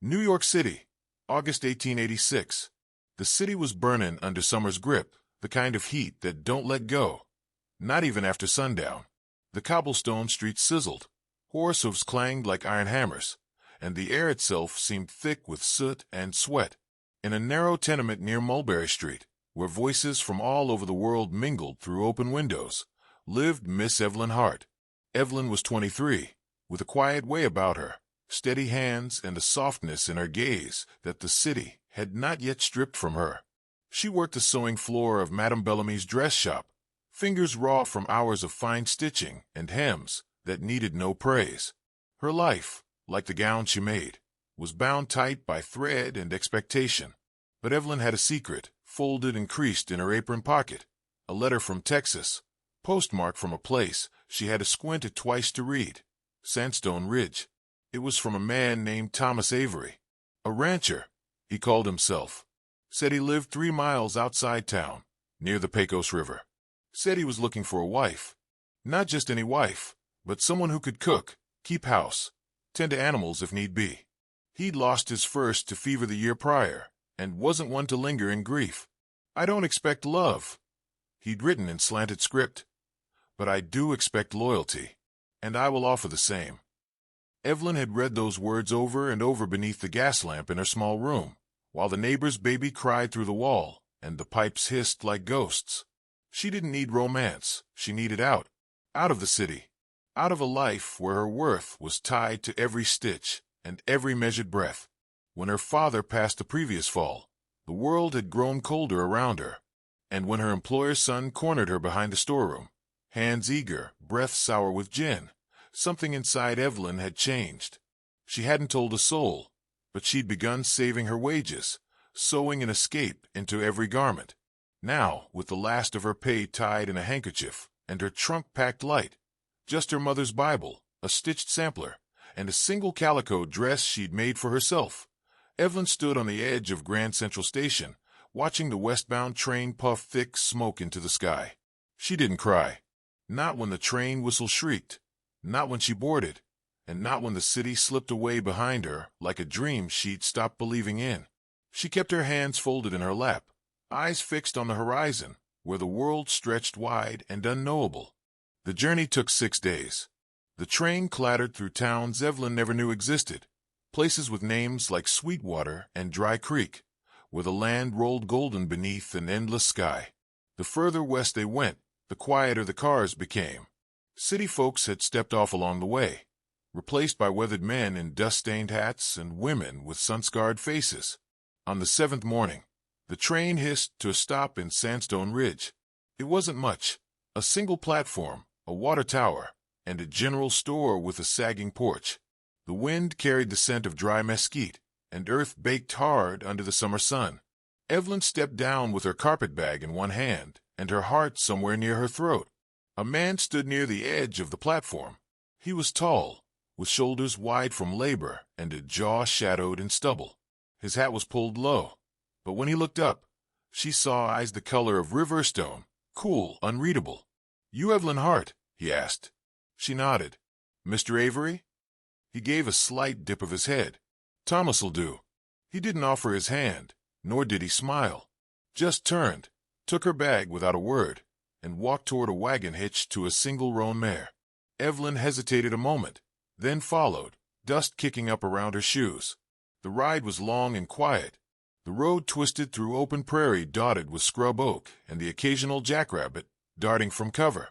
New York City, August 1886. The city was burning under summer's grip, the kind of heat that don't let go, not even after sundown. The cobblestone streets sizzled, horse hooves clanged like iron hammers, and the air itself seemed thick with soot and sweat. In a narrow tenement near Mulberry Street, where voices from all over the world mingled through open windows, lived Miss Eveline Hart. Eveline was 23, with a quiet way about her, steady hands and a softness in her gaze that the city had not yet stripped from her. She worked the sewing floor of Madame Bellamy's dress shop, fingers raw from hours of fine stitching and hems that needed no praise. Her life, like the gown she made, was bound tight by thread and expectation. But Eveline had a secret, folded and creased in her apron pocket, a letter from Texas, postmarked from a place she had to squint at twice to read, Sandstone Ridge. It was from a man named Thomas Avery, a rancher, he called himself. Said he lived 3 miles outside town, near the Pecos River. Said he was looking for a wife. Not just any wife, but someone who could cook, keep house, tend to animals if need be. He'd lost his first to fever the year prior, and wasn't one to linger in grief. I don't expect love, he'd written in slanted script, but I do expect loyalty, and I will offer the same. Eveline had read those words over and over beneath the gas lamp in her small room, while the neighbor's baby cried through the wall and the pipes hissed like ghosts. She didn't need romance. She needed out of the city, out of a life where her worth was tied to every stitch and every measured breath. When her father passed the previous fall, the world had grown colder around her, and when her employer's son cornered her behind the storeroom, hands eager, breath sour with gin, something inside Eveline had changed. She hadn't told a soul, but she'd begun saving her wages, sewing an escape into every garment. Now, with the last of her pay tied in a handkerchief, and her trunk packed light, just her mother's Bible, a stitched sampler, and a single calico dress she'd made for herself, Eveline stood on the edge of Grand Central Station, watching the westbound train puff thick smoke into the sky. She didn't cry. Not when the train whistle shrieked, not when she boarded, and not when the city slipped away behind her like a dream she'd stopped believing in. She kept her hands folded in her lap, eyes fixed on the horizon, where the world stretched wide and unknowable. The journey took 6 days. The train clattered through towns Eveline never knew existed, places with names like Sweetwater and Dry Creek, where the land rolled golden beneath an endless sky. The further west they went, the quieter the cars became. City folks had stepped off along the way, replaced by weathered men in dust-stained hats and women with sun-scarred faces. On the 7th morning, the train hissed to a stop in Sandstone Ridge. It wasn't much, a single platform, a water tower, and a general store with a sagging porch. The wind carried the scent of dry mesquite, and earth baked hard under the summer sun. Eveline stepped down with her carpet bag in one hand and her heart somewhere near her throat. A man stood near the edge of the platform. He was tall, with shoulders wide from labor and a jaw shadowed in stubble. His hat was pulled low, but when he looked up, she saw eyes the color of river stone, cool, unreadable. "You Eveline Hart?" he asked. She nodded. "Mr. Avery?" He gave a slight dip of his head. "Thomas'll do." He didn't offer his hand, nor did he smile. Just turned, took her bag without a word, and walked toward a wagon hitched to a single-roan mare. Eveline hesitated a moment, then followed, dust kicking up around her shoes. The ride was long and quiet. The road twisted through open prairie dotted with scrub oak and the occasional jackrabbit darting from cover.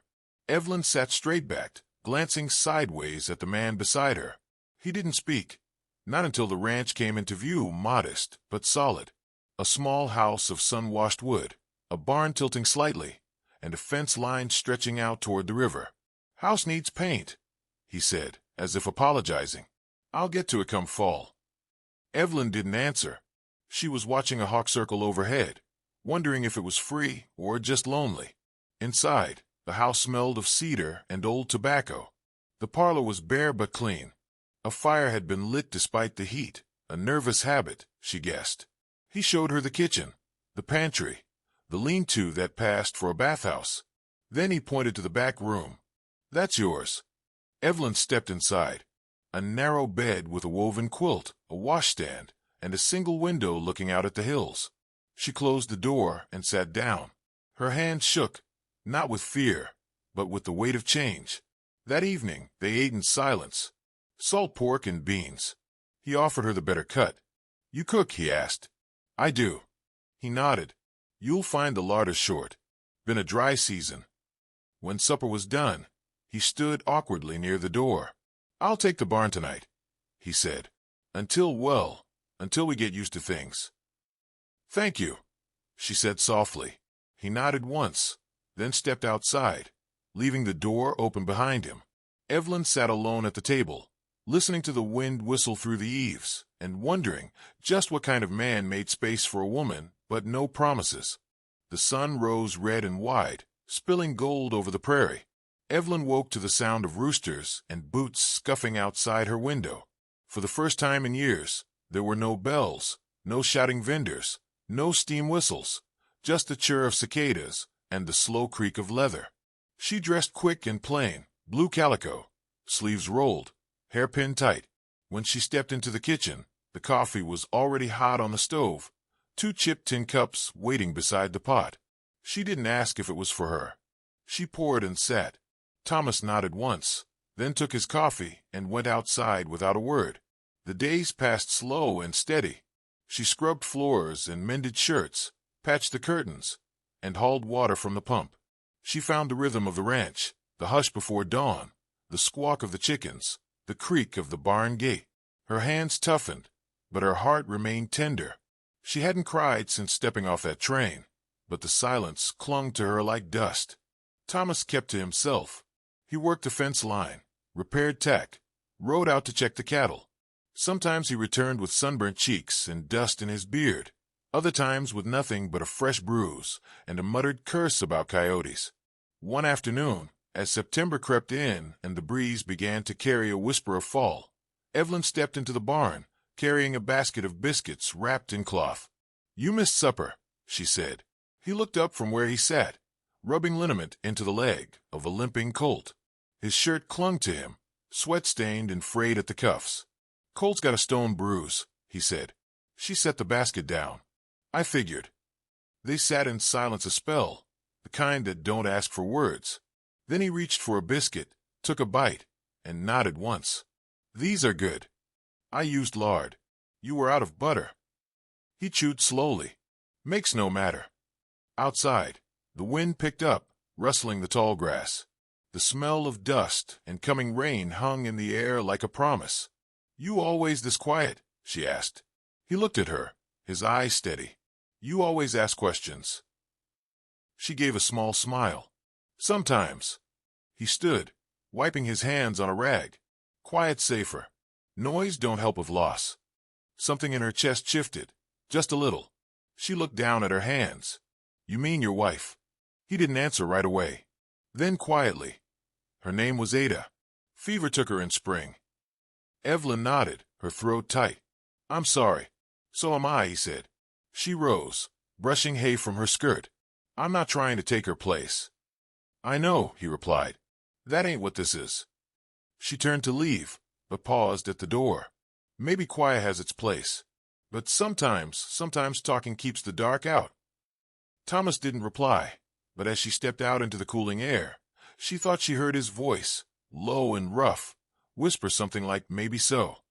Eveline sat straight-backed, glancing sideways at the man beside her. He didn't speak, not until the ranch came into view, modest but solid. A small house of sun-washed wood, a barn tilting slightly, and a fence line stretching out toward the river. "House needs paint," he said, as if apologizing. "I'll get to it come fall." Eveline didn't answer. She was watching a hawk circle overhead, wondering if it was free or just lonely. Inside, the house smelled of cedar and old tobacco. The parlor was bare but clean. A fire had been lit despite the heat, a nervous habit, she guessed. He showed her the kitchen, the pantry, the lean-to that passed for a bathhouse. Then he pointed to the back room. "That's yours." Eveline stepped inside. a narrow bed with a woven quilt, a washstand, and a single window looking out at the hills. She closed the door and sat down. Her hands shook, not with fear, but with the weight of change. That evening, they ate in silence. Salt pork and beans. He offered her the better cut. "You cook?" he asked. "I do." He nodded. "You'll find the larder short. Been a dry season." When supper was done, he stood awkwardly near the door. "I'll take the barn tonight," he said. Until we get used to things." "Thank you," she said softly. He nodded once, then stepped outside, leaving the door open behind him. Eveline sat alone at the table, listening to the wind whistle through the eaves, and wondering just what kind of man made space for a woman, but no promises. The sun rose red and wide, spilling gold over the prairie. Eveline woke to the sound of roosters and boots scuffing outside her window. For the first time in years, there were no bells, no shouting vendors, no steam whistles, just the chirr of cicadas and the slow creak of leather. She dressed quick and plain, blue calico, sleeves rolled, hairpin tight. When she stepped into the kitchen, the coffee was already hot on the stove, 2 chipped tin cups waiting beside the pot. She didn't ask if it was for her. She poured and sat. Thomas nodded once, then took his coffee and went outside without a word. The days passed slow and steady. She scrubbed floors and mended shirts, patched the curtains, and hauled water from the pump. She found the rhythm of the ranch, the hush before dawn, the squawk of the chickens, the creak of the barn gate. Her hands toughened, but her heart remained tender. She hadn't cried since stepping off that train, but the silence clung to her like dust. Thomas kept to himself. He worked the fence line, repaired tack, rode out to check the cattle. Sometimes he returned with sunburnt cheeks and dust in his beard, other times with nothing but a fresh bruise and a muttered curse about coyotes. One afternoon, as September crept in and the breeze began to carry a whisper of fall, Eveline stepped into the barn, carrying a basket of biscuits wrapped in cloth. "You missed supper," she said. He looked up from where he sat, rubbing liniment into the leg of a limping colt. His shirt clung to him, sweat-stained and frayed at the cuffs. "Colt's got a stone bruise," he said. She set the basket down. "I figured." They sat in silence a spell, the kind that don't ask for words. Then he reached for a biscuit, took a bite, and nodded once. "These are good. I used lard. You were out of butter." He chewed slowly. "Makes no matter." Outside, the wind picked up, rustling the tall grass. The smell of dust and coming rain hung in the air like a promise. "You always this quiet?" she asked. He looked at her, his eyes steady. "You always ask questions." She gave a small smile. "Sometimes." He stood, wiping his hands on a rag. "Quiet safer. Noise don't help with loss." Something in her chest shifted, just a little. She looked down at her hands. "You mean your wife?" He didn't answer right away. Then quietly, "Her name was Ada. Fever took her in spring." Eveline nodded, her throat tight. "I'm sorry." "So am I," he said. She rose, brushing hay from her skirt. "I'm not trying to take her place." "I know," he replied. "That ain't what this is." She turned to leave, but paused at the door. "Maybe quiet has its place. But sometimes talking keeps the dark out." Thomas didn't reply, but as she stepped out into the cooling air, she thought she heard his voice, low and rough, whisper something like "maybe so."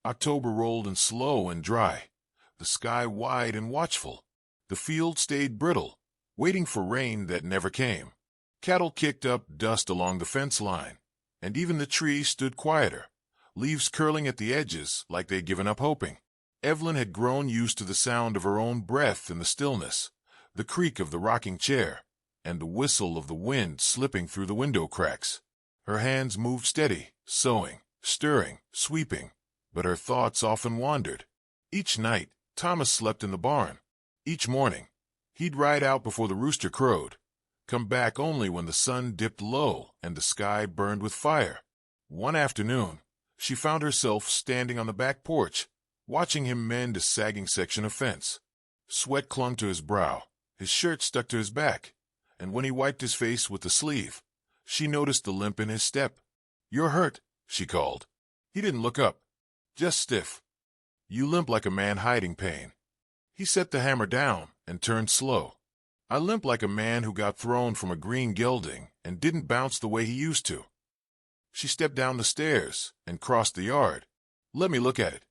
October rolled in slow and dry, the sky wide and watchful. The field stayed brittle, waiting for rain that never came. Cattle kicked up dust along the fence line, and even the trees stood quieter, leaves curling at the edges like they'd given up hoping. Eveline had grown used to the sound of her own breath in the stillness, the creak of the rocking chair, and the whistle of the wind slipping through the window cracks. Her hands moved steady, sewing, stirring, sweeping, but her thoughts often wandered. Each night, Thomas slept in the barn. Each morning, he'd ride out before the rooster crowed, come back only when the sun dipped low and the sky burned with fire. One afternoon, she found herself standing on the back porch, watching him mend a sagging section of fence. Sweat clung to his brow, his shirt stuck to his back, and when he wiped his face with the sleeve, she noticed the limp in his step. "You're hurt," she called. He didn't look up. Just stiff. You limp like a man hiding pain. He set the hammer down and turned slow. I limp like a man who got thrown from a green gelding and didn't bounce the way he used to. She stepped down the stairs and crossed the yard. Let me look at it.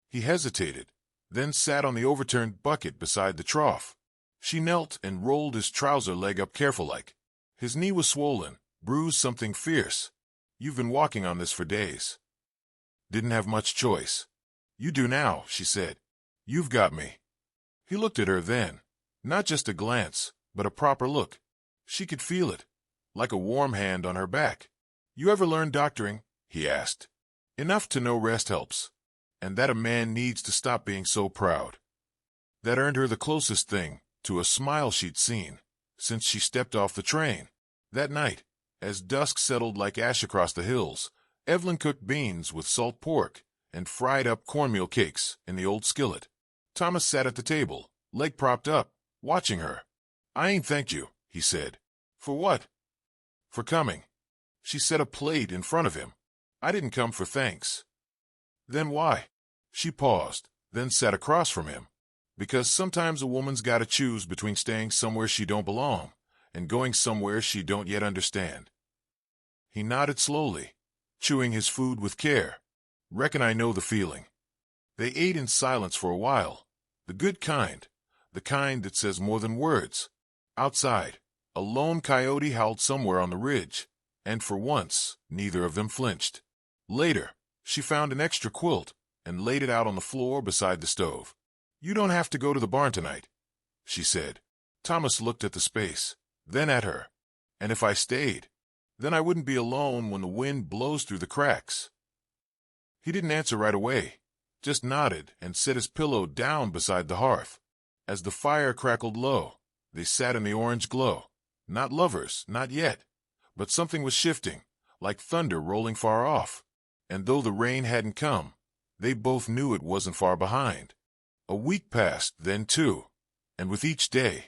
He hesitated, then sat on the overturned bucket beside the trough. She knelt and rolled his trouser leg up careful-like. His knee was swollen, bruised something fierce. You've been walking on this for days. Didn't have much choice. You do now, she said. You've got me. He looked at her then, not just a glance, but a proper look. She could feel it, like a warm hand on her back. You ever learn doctoring? He asked. Enough to know rest helps, and that a man needs to stop being so proud. That earned her the closest thing to a smile she'd seen since she stepped off the train. That night, as dusk settled like ash across the hills, Eveline cooked beans with salt pork and fried up cornmeal cakes in the old skillet. Thomas sat at the table, leg propped up, watching her. I ain't thanked you, he said. For what? For coming. She set a plate in front of him. I didn't come for thanks. Then why? She paused, then sat across from him. Because sometimes a woman's gotta choose between staying somewhere she don't belong and going somewhere she don't yet understand. He nodded slowly, chewing his food with care. Reckon I know the feeling. They ate in silence for a while, the good kind, the kind that says more than words. Outside, a lone coyote howled somewhere on the ridge, and for once, neither of them flinched. Later, she found an extra quilt and laid it out on the floor beside the stove. You don't have to go to the barn tonight, she said. Thomas looked at the space, then at her. And if I stayed, then I wouldn't be alone when the wind blows through the cracks. He didn't answer right away, just nodded and set his pillow down beside the hearth. As the fire crackled low, they sat in the orange glow. Not lovers, not yet, but something was shifting, like thunder rolling far off. And though the rain hadn't come, they both knew it wasn't far behind. A week passed, then two, and with each day,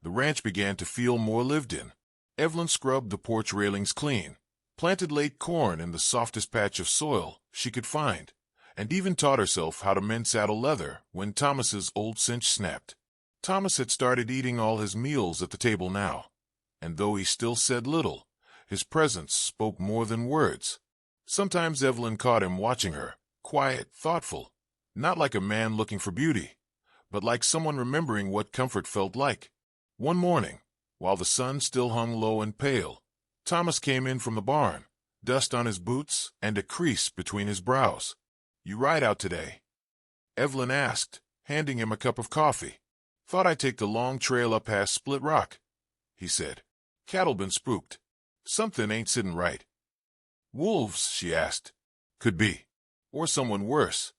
the ranch began to feel more lived in. Eveline scrubbed the porch railings clean, planted late corn in the softest patch of soil she could find, and even taught herself how to mend saddle leather when Thomas's old cinch snapped. Thomas had started eating all his meals at the table now, and though he still said little, his presence spoke more than words. Sometimes Eveline caught him watching her, quiet, thoughtful, not like a man looking for beauty, but like someone remembering what comfort felt like. One morning, while the sun still hung low and pale, Thomas came in from the barn, dust on his boots and a crease between his brows. You ride out today? Eveline asked, handing him a cup of coffee. Thought I'd take the long trail up past Split Rock, he said. Cattle been spooked. Something ain't sitting right. Wolves, she asked. Could be. Or someone worse.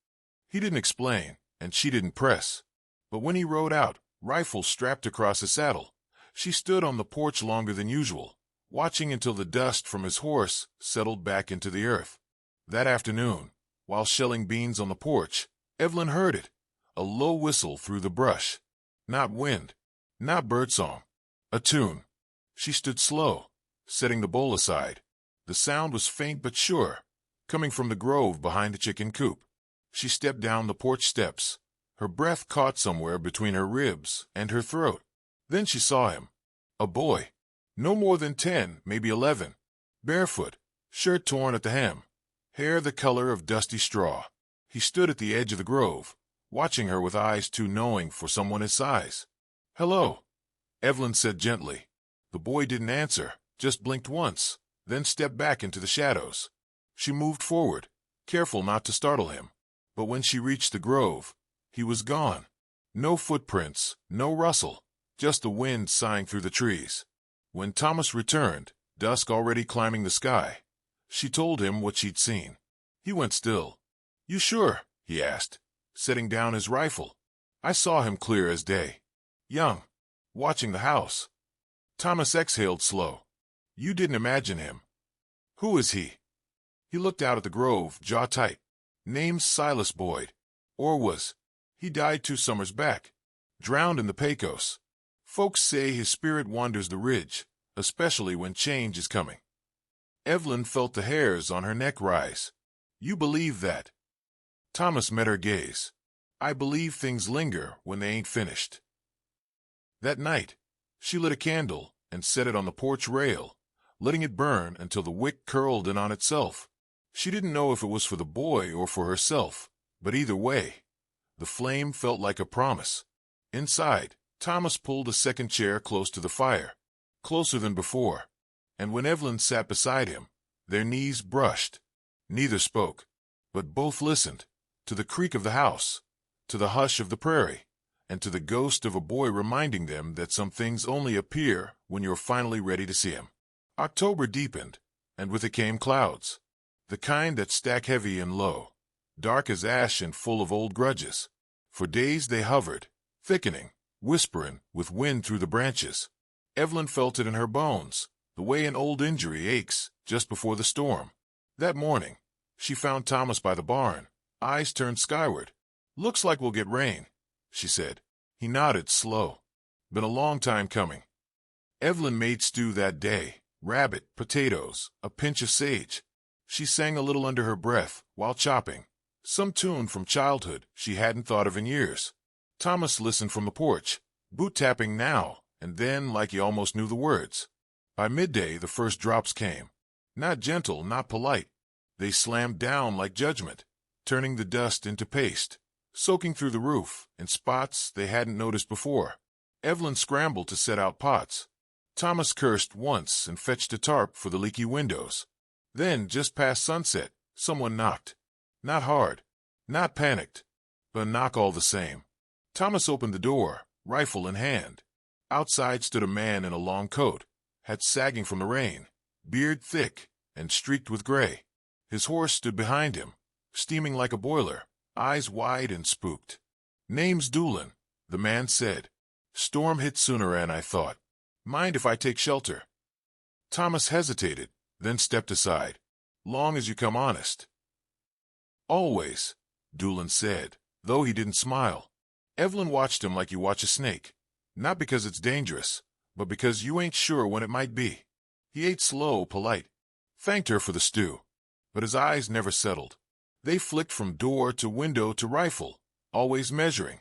He didn't explain, and she didn't press. But when he rode out, rifle strapped across his saddle, she stood on the porch longer than usual, watching until the dust from his horse settled back into the earth. That afternoon, while shelling beans on the porch, Eveline heard it, a low whistle through the brush. Not wind, not birdsong, a tune. She stood slow, setting the bowl aside. The sound was faint but sure, coming from the grove behind the chicken coop. She stepped down the porch steps, her breath caught somewhere between her ribs and her throat. Then she saw him. A boy, no more than 10, maybe 11, barefoot, shirt torn at the hem, hair the color of dusty straw. He stood at the edge of the grove, watching her with eyes too knowing for someone his size. Hello, Eveline said gently. The boy didn't answer, just blinked once, then stepped back into the shadows. She moved forward, careful not to startle him. But when she reached the grove, he was gone. No footprints, no rustle, just the wind sighing through the trees. When Thomas returned, dusk already climbing the sky, she told him what she'd seen. He went still. You sure? He asked, setting down his rifle. I saw him clear as day. Young, watching the house. Thomas exhaled slow. You didn't imagine him. Who is he? He looked out at the grove, jaw tight. Name's Silas Boyd. Or was. He died 2 summers back. Drowned in the Pecos. Folks say his spirit wanders the ridge, especially when change is coming. Eveline felt the hairs on her neck rise. You believe that? Thomas met her gaze. I believe things linger when they ain't finished. That night, she lit a candle and set it on the porch rail, letting it burn until the wick curled in on itself. She didn't know if it was for the boy or for herself, but either way, the flame felt like a promise. Inside, Thomas pulled a second chair close to the fire, closer than before, and when Eveline sat beside him, their knees brushed. Neither spoke, but both listened, to the creak of the house, to the hush of the prairie, and to the ghost of a boy reminding them that some things only appear when you're finally ready to see them. October deepened, and with it came clouds, the kind that stack heavy and low, dark as ash and full of old grudges. For days they hovered, thickening, whispering, with wind through the branches. Eveline felt it in her bones, the way an old injury aches just before the storm. That morning, she found Thomas by the barn, eyes turned skyward. Looks like we'll get rain, she said. He nodded, slow. Been a long time coming. Eveline made stew that day, rabbit, potatoes, a pinch of sage. She sang a little under her breath while chopping, some tune from childhood she hadn't thought of in years. Thomas listened from the porch, boot-tapping now and then like he almost knew the words. By midday the first drops came. Not gentle, not polite. They slammed down like judgment, turning the dust into paste, soaking through the roof in spots they hadn't noticed before. Eveline scrambled to set out pots. Thomas cursed once and fetched a tarp for the leaky windows. Then, just past sunset, someone knocked. Not hard, not panicked, but a knock all the same. Thomas opened the door, rifle in hand. Outside stood a man in a long coat, hat sagging from the rain, beard thick and streaked with gray. His horse stood behind him, steaming like a boiler, eyes wide and spooked. Name's Doolin, the man said. Storm hit sooner than I thought. Mind if I take shelter? Thomas hesitated, then stepped aside. Long as you come honest. Always, Doolin said, though he didn't smile. Eveline watched him like you watch a snake. Not because it's dangerous, but because you ain't sure when it might be. He ate slow, polite. Thanked her for the stew, but his eyes never settled. They flicked from door to window to rifle, always measuring.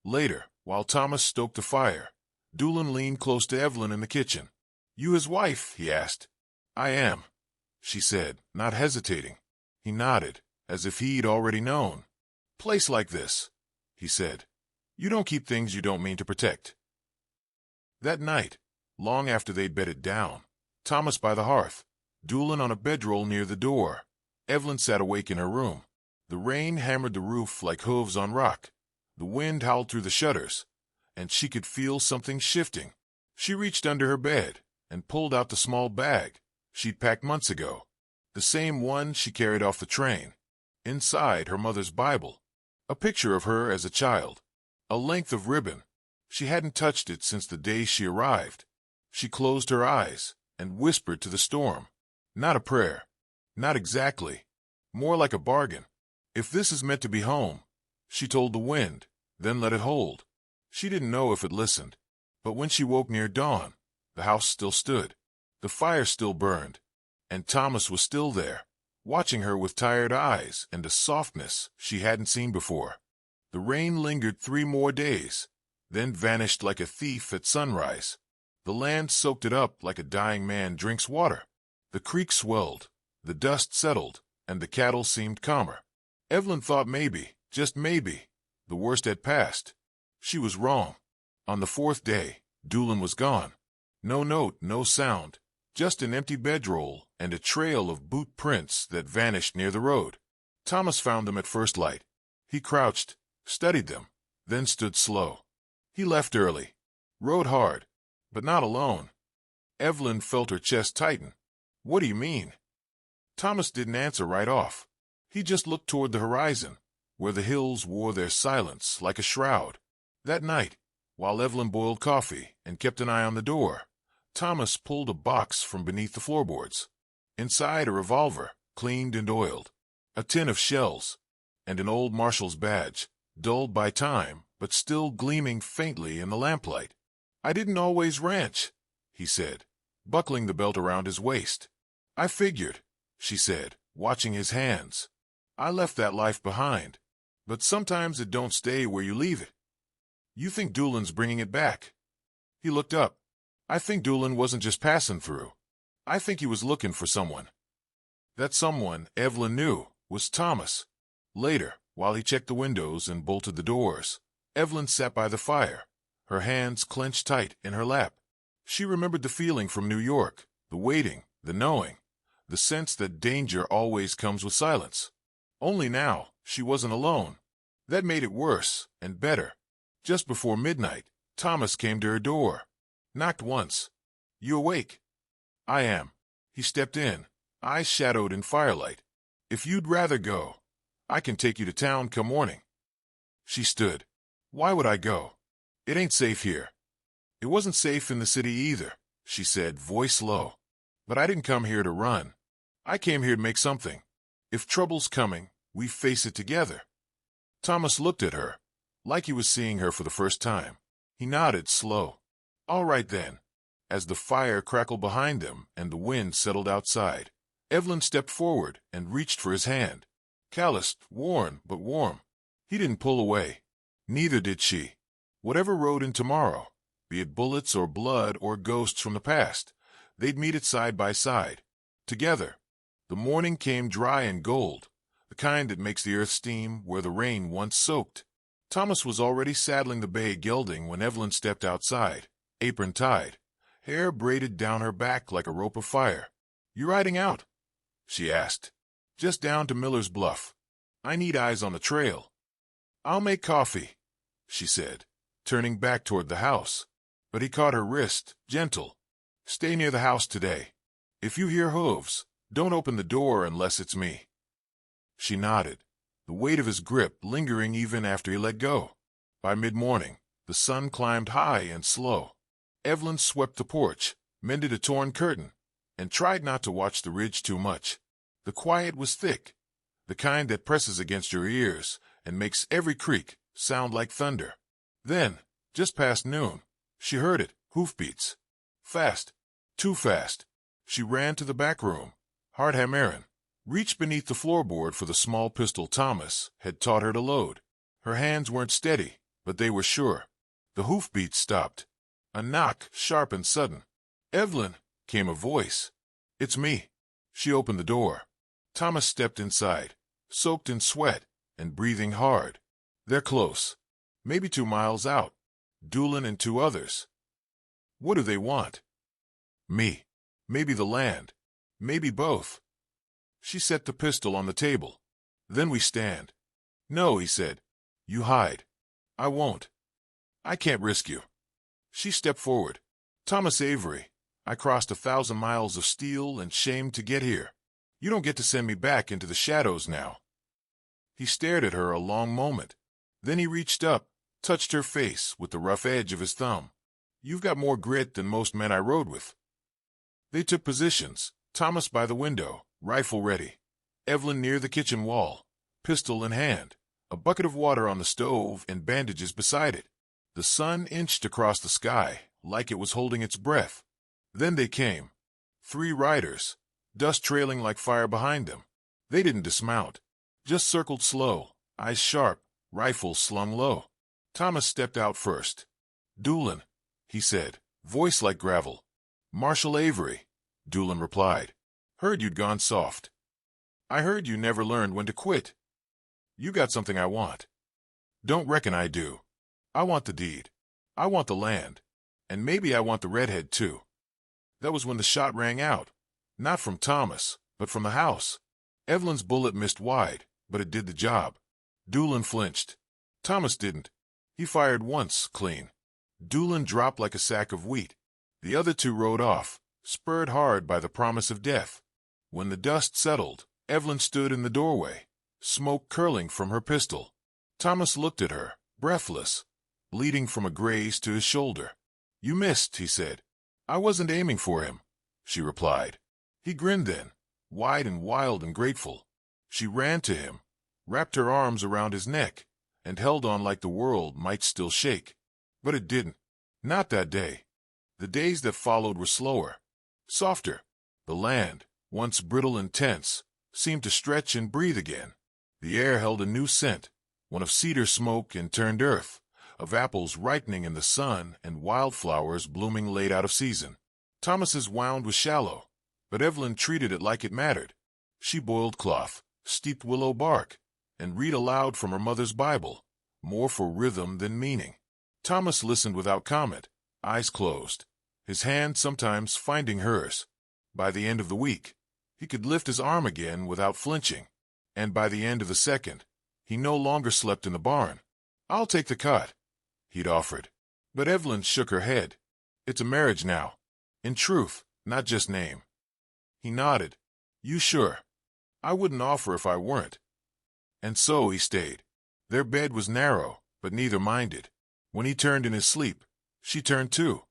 Later, while Thomas stoked the fire, Doolin leaned close to Eveline in the kitchen. You his wife? He asked. I am, she said, not hesitating. He nodded, as if he'd already known. Place like this, he said. You don't keep things you don't mean to protect. That night, long after they'd bedded down, Thomas by the hearth, Doolin on a bedroll near the door, Eveline sat awake in her room. The rain hammered the roof like hooves on rock. The wind howled through the shutters, and she could feel something shifting. She reached under her bed and pulled out the small bag she'd packed months ago, the same one she carried off the train. Inside, her mother's Bible, a picture of her as a child, a length of ribbon. She hadn't touched it since the day she arrived. She closed her eyes and whispered to the storm. Not a prayer. Not exactly. More like a bargain. If this is meant to be home, she told the wind, then let it hold. She didn't know if it listened, but when she woke near dawn, the house still stood. The fire still burned, and Thomas was still there, watching her with tired eyes and a softness she hadn't seen before. The rain lingered 3 more days, then vanished like a thief at sunrise. The land soaked it up like a dying man drinks water. The creek swelled, the dust settled, and the cattle seemed calmer. Eveline thought maybe, just maybe, the worst had passed. She was wrong. On the 4th day, Doolin was gone. No note, no sound, just an empty bedroll and a trail of boot prints that vanished near the road. Thomas found them at first light. He crouched, studied them, then stood slow. He left early, rode hard, but not alone. Eveline felt her chest tighten. What do you mean? Thomas didn't answer right off. He just looked toward the horizon, where the hills wore their silence like a shroud. That night, while Eveline boiled coffee and kept an eye on the door, Thomas pulled a box from beneath the floorboards. Inside, a revolver, cleaned and oiled, a tin of shells, and an old marshal's badge, dulled by time but still gleaming faintly in the lamplight. I didn't always ranch, he said, buckling the belt around his waist. I figured, she said, watching his hands. I left that life behind. But sometimes it don't stay where you leave it. You think Doolin's bringing it back? He looked up. I think Doolin wasn't just passing through. I think he was looking for someone. That someone, Eveline knew, was Thomas. Later, while he checked the windows and bolted the doors, Eveline sat by the fire, her hands clenched tight in her lap. She remembered the feeling from New York, the waiting, the knowing, the sense that danger always comes with silence. Only now, she wasn't alone. That made it worse and better. Just before midnight, Thomas came to her door. Knocked once. You awake? I am. He stepped in, eyes shadowed in firelight. If you'd rather go, I can take you to town come morning. She stood. Why would I go? It ain't safe here. It wasn't safe in the city either, she said, voice low. But I didn't come here to run. I came here to make something. If trouble's coming, we face it together. Thomas looked at her, like he was seeing her for the first time. He nodded slow. All right then. As the fire crackled behind them and the wind settled outside, Eveline stepped forward and reached for his hand. Calloused, worn, but warm. He didn't pull away. Neither did she. Whatever rode in tomorrow, be it bullets or blood or ghosts from the past, they'd meet it side by side, together. The morning came dry and gold, the kind that makes the earth steam where the rain once soaked. Thomas was already saddling the bay gelding when Eveline stepped outside, apron tied, hair braided down her back like a rope of fire. You riding out? She asked. Just down to Miller's Bluff. I need eyes on the trail. I'll make coffee, she said, turning back toward the house. But he caught her wrist, gentle. Stay near the house today. If you hear hooves, don't open the door unless it's me. She nodded, the weight of his grip lingering even after he let go. By mid-morning, the sun climbed high and slow. Eveline swept the porch, mended a torn curtain, and tried not to watch the ridge too much. The quiet was thick, the kind that presses against your ears and makes every creak sound like thunder. Then, just past noon, she heard it, hoofbeats. Fast, too fast. She ran to the back room, heart hammering, reached beneath the floorboard for the small pistol Thomas had taught her to load. Her hands weren't steady, but they were sure. The hoofbeats stopped. A knock, sharp and sudden. Eveline, came a voice. It's me. She opened the door. Thomas stepped inside, soaked in sweat and breathing hard. They're close. Maybe 2 miles out. Doolin and 2 others. What do they want? Me. Maybe the land. Maybe both. She set the pistol on the table. Then we stand. No, he said. You hide. I won't. I can't risk you. She stepped forward. Thomas Avery, I crossed 1,000 miles of steel and shame to get here. You don't get to send me back into the shadows now. He stared at her a long moment. Then he reached up, touched her face with the rough edge of his thumb. You've got more grit than most men I rode with. They took positions, Thomas by the window, rifle ready. Eveline near the kitchen wall, pistol in hand, a bucket of water on the stove and bandages beside it. The sun inched across the sky like it was holding its breath. Then they came. 3 riders, dust trailing like fire behind them. They didn't dismount, just circled slow, eyes sharp, rifles slung low. Thomas stepped out first. Doolin, he said, voice like gravel. Marshal Avery, Doolin replied. Heard you'd gone soft. I heard you never learned when to quit. You got something I want. Don't reckon I do. I want the deed. I want the land. And maybe I want the redhead too. That was when the shot rang out. Not from Thomas, but from the house. Eveline's bullet missed wide, but it did the job. Doolin flinched. Thomas didn't. He fired once, clean. Doolin dropped like a sack of wheat. The other 2 rode off, spurred hard by the promise of death. When the dust settled, Eveline stood in the doorway, smoke curling from her pistol. Thomas looked at her, breathless, bleeding from a graze to his shoulder. You missed, he said. I wasn't aiming for him, she replied. He grinned then, wide and wild and grateful. She ran to him, wrapped her arms around his neck, and held on like the world might still shake. But it didn't. Not that day. The days that followed were slower, softer. The land, once brittle and tense, seemed to stretch and breathe again. The air held a new scent, one of cedar smoke and turned earth, of apples ripening in the sun and wildflowers blooming late out of season. Thomas's wound was shallow, but Eveline treated it like it mattered. She boiled cloth, steeped willow bark, and read aloud from her mother's Bible, more for rhythm than meaning. Thomas listened without comment, eyes closed, his hand sometimes finding hers. By the end of the week, he could lift his arm again without flinching, and by the end of the second, he no longer slept in the barn. "I'll take the cot," he'd offered. But Eveline shook her head. "It's a marriage now. In truth, not just name." He nodded. "You sure? I wouldn't offer if I weren't." And so he stayed. Their bed was narrow, but neither minded. When he turned in his sleep, she turned too.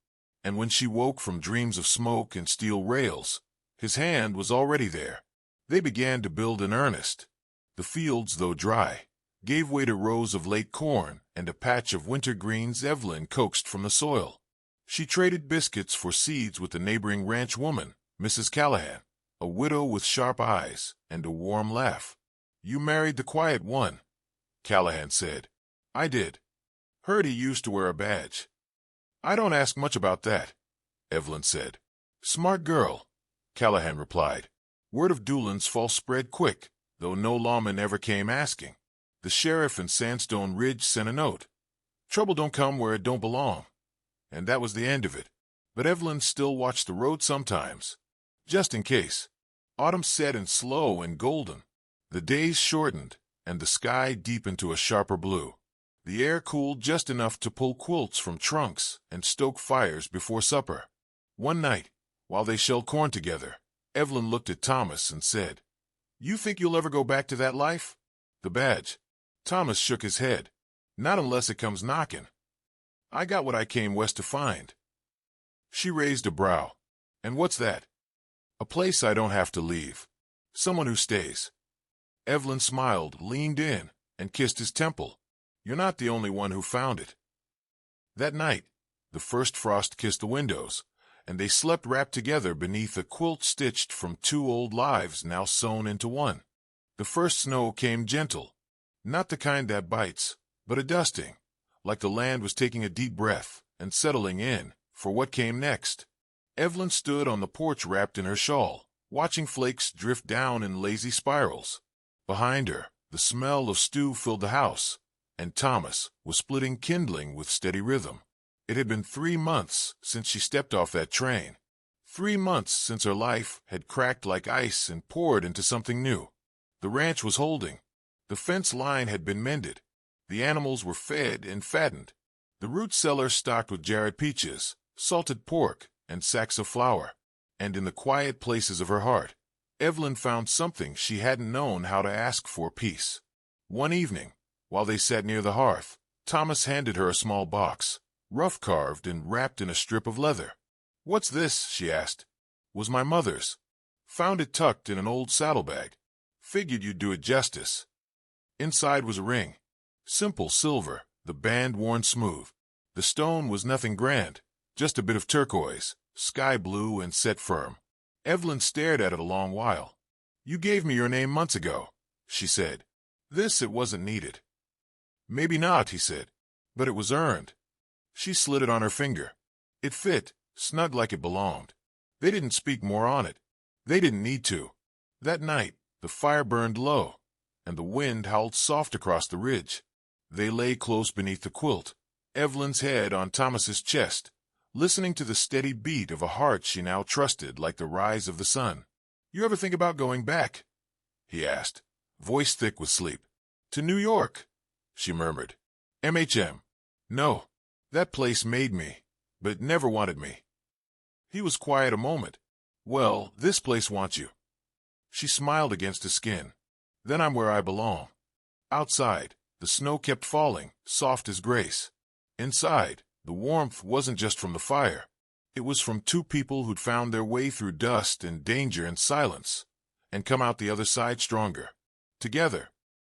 And when she woke from dreams of smoke and steel rails, his hand was already there. They began to build in earnest. The fields, though dry, gave way to rows of late corn and a patch of winter greens Eveline coaxed from the soil. She traded biscuits for seeds with the neighboring ranch woman, Mrs. Callahan, a widow with sharp eyes and a warm laugh. "You married the quiet one," Callahan said. "I did. Heard he used to wear a badge." "I don't ask much about that," Eveline said. "Smart girl," Callahan replied. Word of Doolin's fall spread quick, though no lawman ever came asking. The sheriff in Sandstone Ridge sent a note. Trouble don't come where it don't belong. And that was the end of it. But Eveline still watched the road sometimes, just in case. Autumn set in slow and golden. The days shortened, and the sky deepened to a sharper blue. The air cooled just enough to pull quilts from trunks and stoke fires before supper. One night, while they shelled corn together, Eveline looked at Thomas and said, "You think you'll ever go back to that life? The badge?" Thomas shook his head. "Not unless it comes knocking. I got what I came west to find." She raised a brow. "And what's that?" "A place I don't have to leave. Someone who stays." Eveline smiled, leaned in, and kissed his temple. "You're not the only one who found it." That night, the first frost kissed the windows, and they slept wrapped together beneath a quilt stitched from two old lives now sewn into one. The first snow came gentle, not the kind that bites, but a dusting, like the land was taking a deep breath and settling in for what came next. Eveline stood on the porch wrapped in her shawl, watching flakes drift down in lazy spirals. Behind her, the smell of stew filled the house, and Thomas was splitting kindling with steady rhythm. It had been 3 months since she stepped off that train. 3 months since her life had cracked like ice and poured into something new. The ranch was holding. The fence line had been mended. The animals were fed and fattened. The root cellar stocked with jarred peaches, salted pork, and sacks of flour. And in the quiet places of her heart, Eveline found something she hadn't known how to ask for: peace. One evening, while they sat near the hearth, Thomas handed her a small box, rough-carved and wrapped in a strip of leather. "What's this?" she asked. "Was my mother's. Found it tucked in an old saddlebag. Figured you'd do it justice." Inside was a ring. Simple silver, the band worn smooth. The stone was nothing grand, just a bit of turquoise, sky blue and set firm. Eveline stared at it a long while. "You gave me your name months ago," she said. "This it wasn't needed." "Maybe not," he said, "but it was earned." She slid it on her finger. It fit, snug like it belonged. They didn't speak more on it. They didn't need to. That night, the fire burned low, and the wind howled soft across the ridge. They lay close beneath the quilt, Eveline's head on Thomas's chest, listening to the steady beat of a heart she now trusted like the rise of the sun. "You ever think about going back?" he asked, voice thick with sleep. "To New York," she murmured. "MHM. No. That place made me, but never wanted me." He was quiet a moment. "Well, this place wants you." She smiled against his skin. "Then I'm where I belong." Outside, the snow kept falling, soft as grace. Inside, the warmth wasn't just from the fire. It was from two people who'd found their way through dust and danger and silence, and come out the other side stronger. Together,